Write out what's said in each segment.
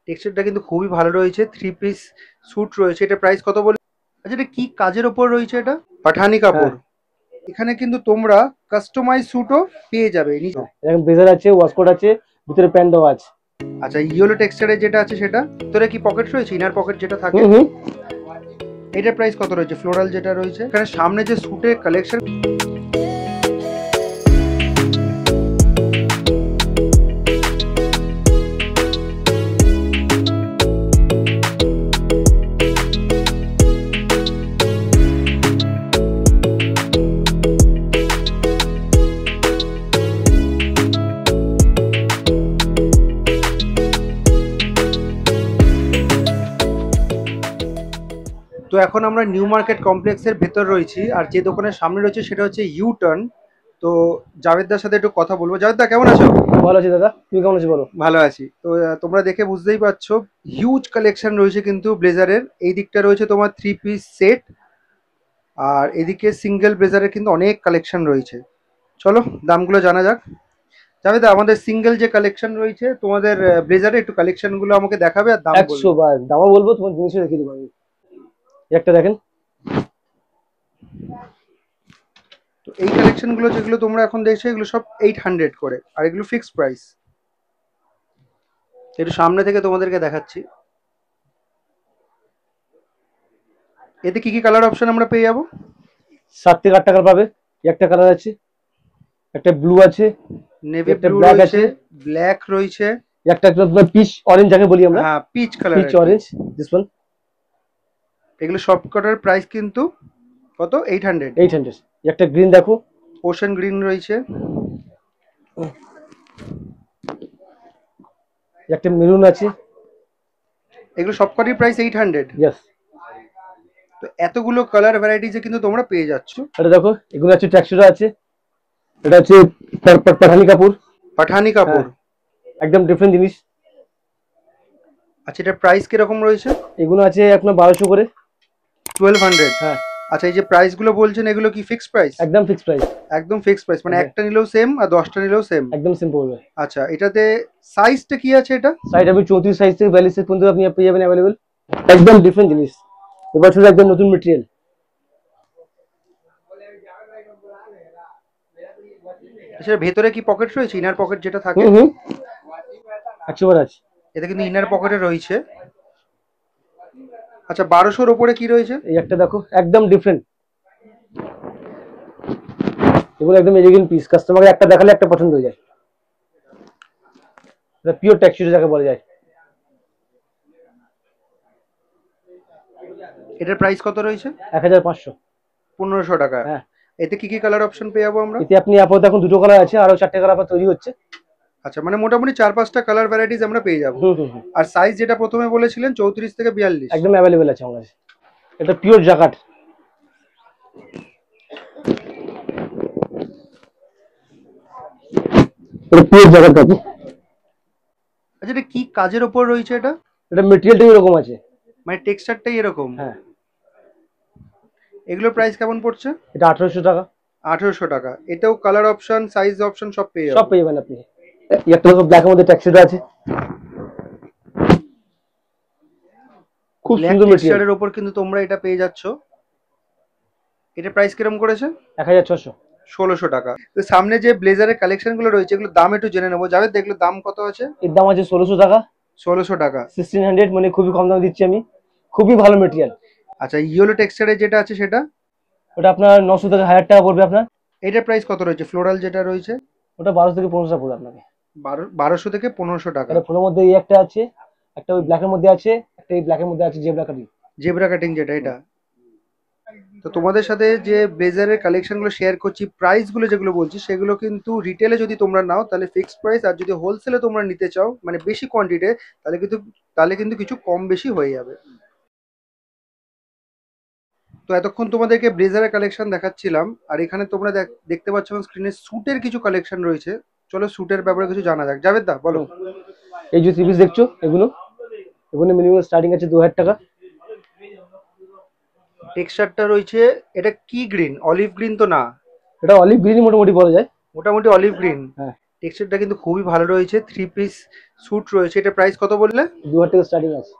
টেক্সচারটা কিন্তু খুবই ভালো রয়েছে। 3 পিস স্যুট রয়েছে। এটা প্রাইস কত বলে? আচ্ছা, এটা কি কাজের ওপর রয়েছে এটা? পাঠানি হ্যাঁ কাপড়। এখানে কিন্তু তোমরা কাস্টমাইজ স্যুটও পেয়ে যাবে হ্যাঁ, এরকম ব্লেজার আছে, ওয়াশকোট আছে, ভিতরে প্যান্ট দেওয়া আছে। আচ্ছা, ইয়েলো টেক্সচারের যেটা আছে সেটা তোরে কি পকেট রয়েছে, ইনার পকেট যেটা থাকে? হুম হুম। এটার প্রাইস কত রয়েছে? ফ্লোরাল যেটা রয়েছে এখানে সামনে যে স্যুটের কালেকশন। তো এখন আমরা নিউ মার্কেট কমপ্লেক্সের ভেতর রয়েছি, আর যে দোকানের সামনে রয়েছে সেটা হচ্ছে ইউ টার্ন। তো জাভেদদার সাথে একটু কথা বলবো। জাভেদদা, কেমন আছো? ভালো আছি দাদা, তুমি কেমন আছো বলো? ভালো আছি। তো তোমরা দেখে বুঝতেই পারছো হিউজ কালেকশন রয়েছে কিন্তু ব্লেজারের। এই দিকটা রয়েছে তোমার 3 পিস সেট, আর এদিকে সিঙ্গেল ব্লেজারের কিন্তু অনেক কালেকশন রয়েছে। চলো দামগুলো জানা যাক। জাভেদা, আমাদের সিঙ্গেল যে কালেকশন রয়েছে তোমাদের ব্লেজারে, একটু কালেকশনগুলো আমাকে দেখাবে আর দাম 100 বলবে। বার দামও বলবো, তোমার জিনিসও দেখিয়ে দেবো আমি। একটা দেখেন। তো এই কালেকশনগুলো যেগুলো তোমরা এখন দেখছো এগুলো সব 800 করে, আর এগুলো ফিক্সড প্রাইস। একটু সামনে থেকে তোমাদেরকে দেখাচ্ছি। এতে কি কি কালার অপশন আমরা পেয়ে যাবো? 7 থেকে 8 টাকার পাবে। একটা কালার আছে, একটা ব্লু আছে, নেভি একটা ব্লু ব্ল্যাক রয়েছে, আছে, ব্ল্যাক রয়েছে। একটা আপনার পিচ অরেঞ্জ যাকে বলি আমরা। হ্যাঁ, পিচ কালার পিচ আর কি। Orange, this one. এগুলো সব কটার প্রাইস কিন্তু কত? 800। 800। একটা গ্রিন দেখো। ওশান গ্রিন রয়েছে। একটা মেরুন আছে। এগুলো সব কটার প্রাইস 800। ইয়েস। তো এতগুলো কালার ভ্যারাইটিজে কিন্তু তোমরা পেয়ে যাচ্ছ। এটা দেখো, এগুলো আছে ট্যাক্সুরা আছে। এটা হচ্ছে পাঠানি কাপড়। পাঠানি হ্যাঁ, কাপড়। একদম ডিফারেন্ট জিনিস। আচ্ছা, এটার প্রাইস কিরকম রয়েছে? এগুলো আছে আপনার 1200 করে। 1200। হ্যাঁ, আচ্ছা, এই যে প্রাইস গুলো বলছেন এগুলো কি ফিক্সড প্রাইস? একদম ফিক্স প্রাইস। একদম ফিক্সড প্রাইস, মানে একটা নিলেও সেম আর 10টা নিলেও সেম? একদম সিম্পল হবে। আচ্ছা, এটাতে সাইজটা কি আছে এটা? সাইড আপনি 34 সাইজ থেকে 42 সাইজ পর্যন্ত আপনি পেয়ে যাবেন অ্যাভেলেবেল। একদম ডিফারেন্ট জিনিস, এবছর একদম নতুন মেটেরিয়াল। আচ্ছা, ভেতরে কি পকেট রয়েছে, ইনার পকেট যেটা থাকে? হুম হুম, 100 বার আছে। এতে কিন্তু ইনার পকেটে রয়েছে। আচ্ছা, 1200-র ওপরে কি রয়েছে? এই একটা দেখো, একদম ডিফারেন্ট। এগুলো একদম এলিগেন্ট পিস, কাস্টমারকে একটা দেখালে একটা পছন্দ হয়ে যায়। এটা পিওর টেক্সচার যাকে বলা যায়। এটার প্রাইস কত রয়েছে? 1500। 1500 টাকা। হ্যাঁ, এতে কি কি কালার অপশন পেয়ে যাবো আমরা? এতে আপনি আপাতত এখন দুটো কালার আছে, আরো 4টে কালার তৈরি হচ্ছে। আচ্ছা, মানে মোটামুটি 4-5টা কালার ভ্যারাইটিস আমরা পেয়ে যাবো। হুম হুম হুম, আর সাইজ যেটা প্রথমে বলেছিলেন 34 থেকে 42? একদম অ্যাভেলেবেল আছে আমার কাছে। এটা পিওর জাকাট। এটা পিওর জাকাট কাপড়। আচ্ছা, এটা কি কাজের ওপর রয়েছে এটা? এটা মেটেরিয়ালটাই এরকম আছে। মানে টেক্সচারটাই এরকম? হ্যাঁ, এগুলোর প্রাইস কেমন পড়ছে? এটা 1800 টাকা। 1800 টাকা। এটাও কালার অপশন, সাইজ অপশন সব পেয়ে সব যাবো? পেয়ে যাবেন আপনি। এই একটা দেখো, ব্ল্যাকের মধ্যে ট্যাক্সিটা আছে, খুব ব্ল্যাক সুন্দর মেটেরিয়াল। টেক্সচারের ওপর কিন্তু তোমরা এটা পেয়ে যাচ্ছ। এটা প্রাইস কিরকম করেছে? 1600। 1600 টাকা। তো সামনে যে ব্লেজারের কালেকশন গুলো রয়েছে এগুলোর দাম একটু জেনে নেবো। যাবে দেখলো দাম কত আছে? এর দাম আছে 1600 টাকা। 1600 টাকা। 1600, মানে খুবই কম দামে দিচ্ছি আমি। খুবই ভালো মেটেরিয়াল। আচ্ছা, ইয়েলো টেক্সচারের যেটা আছে সেটা? ওটা আপনার 900 থেকে 1000 টাকা পড়বে আপনার। এটার প্রাইস কত রয়েছে? ফ্লোরাল যেটা রয়েছে? ওটা 1200 থেকে 1500 টাকা পড়বে আপনাকে। 1200 থেকে 1500 টাকা। এটা ফুলের মধ্যে এই একটা আছে, একটা ওই ব্ল্যাকের মধ্যে আছে, একটা এই ব্ল্যাকের মধ্যে আছে, জেব্রা কাটিং। জেব্রা কাটিং যেটা, এটা? তো তোমাদের সাথে যে ব্লেজারের কালেকশন গুলো শেয়ার করছি, প্রাইস গুলো যেগুলো বলছি সেগুলো কিন্তু রিটেলে যদি তোমরা নাও তাহলে ফিক্সড প্রাইস, আর যদি হোলসেলে তোমরা নিতে চাও মানে বেশি কোয়ান্টিটি, তাহলে কিন্তু কিছু কম বেশি হয়ে যাবে। তো এতক্ষণ তোমাদেরকে ব্লেজারের কালেকশন দেখাচ্ছিলাম, আর এখানে তোমরা দেখতে পাচ্ছ স্ক্রিনে স্যুটের কিছু কালেকশন রয়েছে। চলো স্যুটের ব্যাপারে কিছু জানা যাক। জাভেদ দা, বলো। হুম। এই যে থ্রি পিস দেখছো, এগুলো এগুলো মিনিমাম স্টার্টিং আছে 2000 টাকা। টেক্সচারটা রয়েছে, এটা কি গ্রিন? অলিভ গ্রিন তো না? এটা অলিভ গ্রিন মোটামুটি বলা যায়। মোটামুটি অলিভ গ্রিন। হ্যাঁ, টেক্সচারটা কিন্তু খুবই ভালো রয়েছে, 3 পিস স্যুট রয়েছে। এটা প্রাইস কত বললে? 2000 টাকা স্টার্টিং আছে।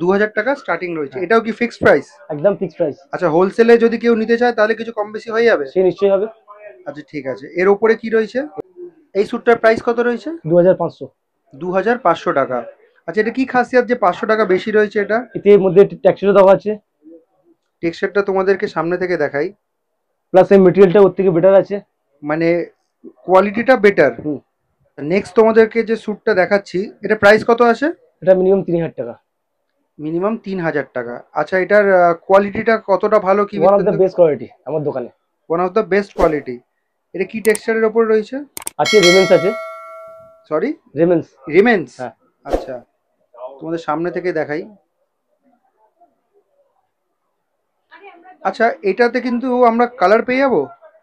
2000 টাকা স্টার্টিং রয়েছে। হ্যাঁ, এটাও কি ফিক্সড প্রাইস? একদম ফিক্স প্রাইস। আচ্ছা, হোলসেলে যদি কেউ নিতে চায় তাহলে কিছু কম বেশি হয়ে যাবে? সে নিশ্চয়ই হবে। আচ্ছা ঠিক আছে। এর ওপরে কি রয়েছে? এই স্যুটটার প্রাইস কত রয়েছে? 2500। 2500 টাকা। আচ্ছা, এটা কি খাসিয়াত যে 500 টাকা বেশি রয়েছে এটা? এতে এর মধ্যে ট্যাক্সিও দেওয়া আছে, টেক্সচারটা তোমাদেরকে সামনে থেকে দেখাই, প্লাস এই মেটেরিয়ালটা ওর থেকে বেটার আছে। মানে কোয়ালিটিটা বেটার। হুম। নেক্সট তোমাদেরকে যে স্যুটটা দেখাচ্ছি, এটা প্রাইস কত আছে? এটা মিনিমাম 3000 টাকা। মিনিমাম 3000 টাকা। আচ্ছা, এটার কোয়ালিটিটা কতটা ভালো কি one of the best quality আমার দোকানে one of the best quality. এটা কি টেক্সচারের ওপর রয়েছে? আছে। রেমেন্স আছে। সরি, রেমেন্স। রিমেন্স। হ্যাঁ। আচ্ছা, তোমাদের সামনে থেকে দেখাই। আচ্ছা, এটাতে কিন্তু আমরা কালার পেয়ে যাবো?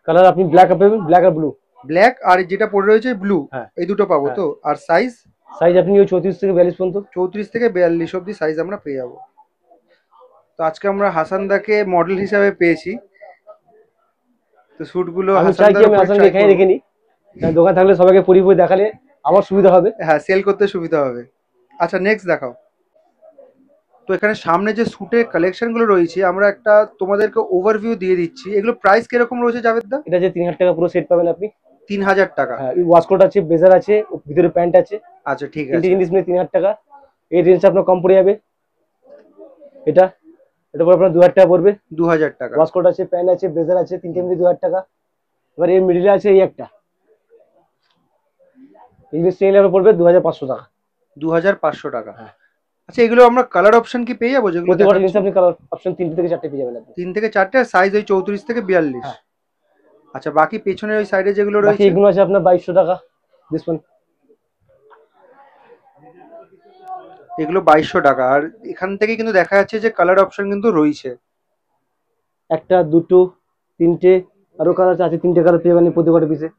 কালার আপনি ব্ল্যাক পাবেন, ব্ল্যাক আর ব্লু। ব্ল্যাক আর যেটা পড়ে রয়েছে ব্লু, হ্যাঁ। এই দুটো পাবো হ্যাঁ। তো? আর সাইজ? সাইজ আপনি ওই 34 থেকে 42 পর্যন্ত। 34 থেকে 42 অব্দি সাইজ আমরা পেয়ে যাবো। তো আজকে আমরা হাসানদাকে মডেল হিসাবে পেয়েছি, তো স্যুটগুলো আমি চাই কি আমি আসামকে এখানে রেখে নিই, দোকান থাকলে সবাইকে পরিপূর্ণ দেখালে আমার সুবিধা হবে। হ্যাঁ, সেল করতে সুবিধা হবে। আচ্ছা, নেক্সট দেখাও। তো এখানে সামনে যে স্যুটের কালেকশনগুলো রয়েছে, আমরা একটা তোমাদেরকে ওভারভিউ দিয়ে দিচ্ছি। এগুলো প্রাইস কিরকম রয়েছে জাভেদদা? এটা যে 3000 টাকা পুরো সেট পাবেন আপনি। 3000 টাকা। হ্যাঁ, ওয়াশকোট আছে, ব্লেজার আছে, ভিতরে প্যান্ট আছে। আচ্ছা ঠিক তিনটে আছে। জিনিস মিলে 3000 টাকা। এই রেঞ্জ আপনার কম পড়ে যাবে। এটা এটা পরে আপনার 2000 টাকা পড়বে। 2000 টাকা। ওয়াশকোট আছে, প্যান্ট আছে, ব্লেজার আছে, তিনটে মিলে 2000 টাকা। এবার এর মিডিলে আছে এই একটা, ইংলিশ ট্রেইলার পড়বে 2500 টাকা। 2500 টাকা। হ্যাঁ। আচ্ছা, এগুলো আমরা কালার অপশন কি পেয়ে যাবো যেগুলো প্রত্যেকটা জিনিস দেখাচ্ছ? আপনি কালার অপশন 3 থেকে 4টে পেয়ে যাবেন আপনি। 3 থেকে 4টে, সাইজ ওই 34 থেকে 42। হ্যাঁ। আচ্ছা, বাকি পেছনে ওই সাইডে যেগুলো বাকি রয়েছে? এগুলো আছে আপনার 2200 টাকা। দিস ওয়ান এগুলো 2200 টাকা। আর এখান থেকে কিন্তু দেখা যাচ্ছে যে কালার অপশন কিন্তু রয়েছে। একটা, দুটো, তিনটে, আরো কালার আছে, তিনটে কালার পেয়ে যাবেন প্রত্যেকটা পিসে।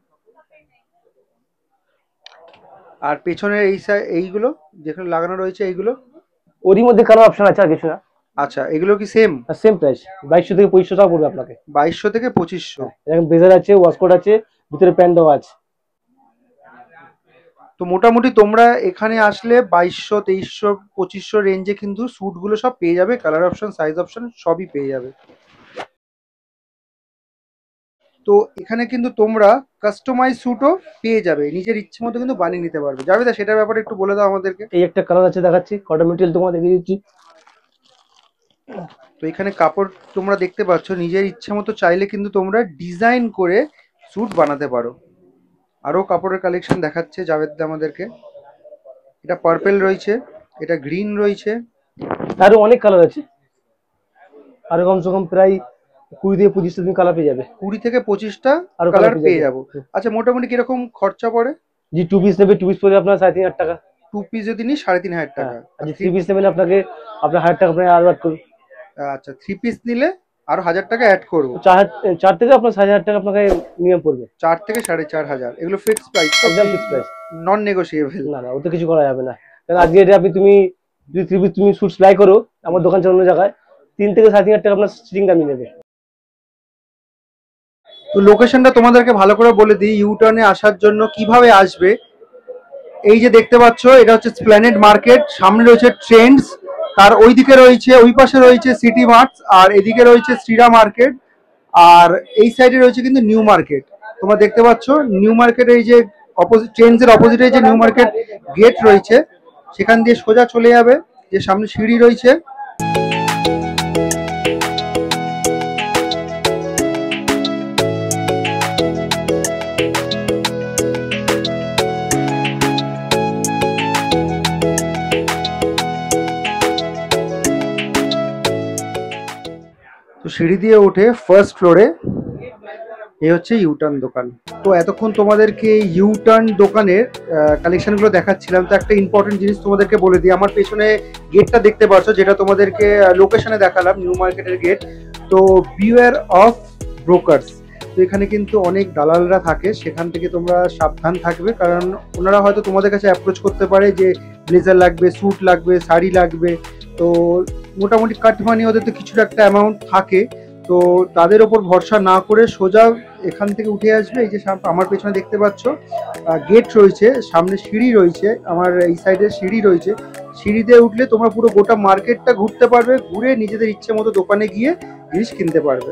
আর পেছনের এই এইগুলো যেখানে লাগানো রয়েছে এইগুলো? ওরই মধ্যে কালার অপশন আছে, আর কিছু না। আচ্ছা, এগুলো কি সেম? সেম প্রাইস, 2200 থেকে 2500 টাকা পড়বে আপনাকে। 2200 থেকে 2500। এরকম ব্লেজার আছে, ওয়াশকোট আছে, ভিতরে প্যান্ট দেওয়া আছে। তো মোটামুটি তোমরা এখানে আসলে 2200, 2300, 2500 রেঞ্জে কিন্তু স্যুটগুলো সব পেয়ে যাবে। কালার অপশন, সাইজ অপশন সবই পেয়ে যাবে। তো এখানে কিন্তু তোমরা কাস্টমাইজ স্যুটও পেয়ে যাবে, নিজের ইচ্ছে মতো কিন্তু বানিয়ে নিতে পারবে। যাবে দা, সেটার ব্যাপারে একটু বলে দাও আমাদেরকে। এই একটা কালার আছে, দেখাচ্ছি। কটন মেটেরিয়াল তোমার দেখিয়ে দিচ্ছি। তো এখানে কাপড় তোমরা দেখতে পাচ্ছ, নিজের ইচ্ছে মতো চাইলে কিন্তু তোমরা ডিজাইন করে স্যুট বানাতে পারো। আরও কাপড়ের কালেকশন দেখাচ্ছে জাভেদদা আমাদেরকে। এটা পার্পেল রয়েছে, এটা গ্রিন রয়েছে। আরো অনেক কালার আছে, আরো কমসে কম প্রায় 20 থেকে 25টা তুমি কালার পেয়ে যাবে। 20 থেকে 25টা আরো কালার পেয়ে যাবে। যাবো। আচ্ছা, মোটামুটি কিরকম খরচা পড়ে? যে 2 পিস নেবে, 2 পিস পড়বে আপনার 3500 টাকা। 2 পিস যদি নিই 3500 টাকা। হ্যাঁ, আর যে 3 পিস নেবেন আপনাকে আপনার 1000 টাকা আপনার আরো অ্যাড করুন। আচ্ছা, 3 পিস নিলে আরো 1000 টাকা অ্যাড করবো। 4 থেকে আপনার 4500 টাকা আপনাকে মিনিমাম পড়বে। 4 থেকে 4500। এগুলো ফিক্সড প্রাইস? একদম ফিক্স প্রাইস। নন নেগোশিয়েবল? না না, ওতে কিছু করা যাবে না। কারণ আজকে এটা তুমি যদি 3 পিস তুমি শুট সেলাই করো আমার দোকান অন্য জায়গায়, 3 থেকে 3500 টাকা আপনার স্টিচিং দামি নেবে। তো লোকেশনটা তোমাদেরকে ভালো করে বলে দিই, ইউটার্নে আসার জন্য কিভাবে আসবে। এই যে দেখতে পাচ্ছ, এটা হচ্ছে স্প্ল্যানেড মার্কেট, সামনে রয়েছে ট্রেন্ডস, তার ওইদিকে রয়েছে, ওই পাশে রয়েছে সিটি মার্টস, আর এদিকে রয়েছে শ্রীরা মার্কেট, আর এই সাইডে রয়েছে কিন্তু নিউ মার্কেট। তোমরা দেখতে পাচ্ছ নিউ মার্কেট, এই যে অপোজিট ট্রেন্ডস এর অপোজিটে যে নিউ মার্কেট গেট রয়েছে, সেখান দিয়ে সোজা চলে যাবে, যে সামনে সিঁড়ি রয়েছে। তো সিঁড়ি দিয়ে উঠে ফার্স্ট ফ্লোরে এই হচ্ছে ইউটার্ন দোকান। তো এতক্ষণ তোমাদেরকে ইউটার্ন দোকানের কালেকশনগুলো দেখাচ্ছিলাম। তো একটা ইম্পর্টেন্ট জিনিস তোমাদেরকে বলে দিই, আমার পেছনে গেটটা দেখতে পাচ্ছ, যেটা তোমাদেরকে লোকেশনে দেখালাম, নিউ মার্কেটের গেট। তো বিওয়্যার অফ ব্রোকার্স। তো এখানে কিন্তু অনেক দালালরা থাকে, সেখান থেকে তোমরা সাবধান থাকবে, কারণ ওনারা হয়তো তোমাদের কাছে অ্যাপ্রোচ করতে পারে যে ব্লেজার লাগবে, স্যুট লাগবে, শাড়ি লাগবে। তো মোটামুটি কাট মানি ওদের তো কিছুটা একটা অ্যামাউন্ট থাকে। তো তাদের ওপর ভরসা না করে সোজা এখান থেকে উঠে আসবে। এই যে আমার পেছনে দেখতে পাচ্ছ গেট রয়েছে, সামনে সিঁড়ি রয়েছে, আমার এই সাইডে সিঁড়ি রয়েছে। সিঁড়ি দিয়ে উঠলে তোমরা পুরো গোটা মার্কেটটা ঘুরতে পারবে, ঘুরে নিজেদের ইচ্ছে মতো দোকানে গিয়ে জিনিস কিনতে পারবে।